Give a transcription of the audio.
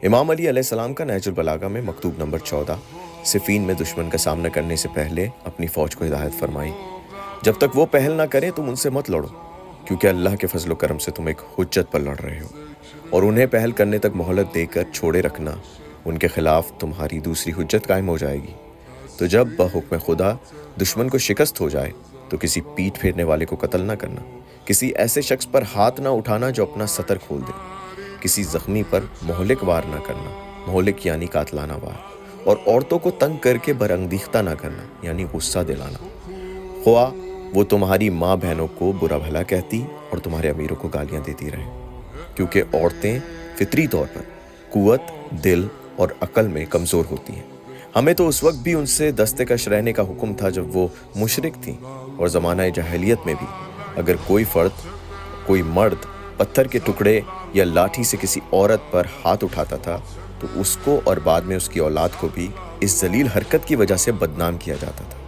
امام علی علیہ السلام کا نہج البلاغہ میں مکتوب نمبر 14 صفین میں دشمن کا سامنا کرنے سے پہلے اپنی فوج کو ہدایت فرمائی، جب تک وہ پہل نہ کریں تم ان سے مت لڑو، کیونکہ اللہ کے فضل و کرم سے تم ایک حجت پر لڑ رہے ہو، اور انہیں پہل کرنے تک مہلت دے کر چھوڑے رکھنا، ان کے خلاف تمہاری دوسری حجت قائم ہو جائے گی۔ تو جب بحکم خدا دشمن کو شکست ہو جائے تو کسی پیٹ پھیرنے والے کو قتل نہ کرنا، کسی ایسے شخص پر ہاتھ نہ اٹھانا جو اپنا سطر کھول دے، کسی زخمی پر مہلک وار نہ کرنا، مہلک یعنی قاتلانہ وار، اور عورتوں کو تنگ کر کے برانگیختہ نہ کرنا یعنی غصہ دلانا، خواہ وہ تمہاری ماں بہنوں کو برا بھلا کہتی اور تمہارے امیروں کو گالیاں دیتی رہیں، کیونکہ عورتیں فطری طور پر قوت، دل اور عقل میں کمزور ہوتی ہیں۔ ہمیں تو اس وقت بھی ان سے دستکش رہنے کا حکم تھا جب وہ مشرک تھیں، اور زمانہ جاہلیت میں بھی اگر کوئی مرد پتھر کے ٹکڑے یا لاٹھی سے کسی عورت پر ہاتھ اٹھاتا تھا تو اس کو اور بعد میں اس کی اولاد کو بھی اس ذلیل حرکت کی وجہ سے بدنام کیا جاتا تھا۔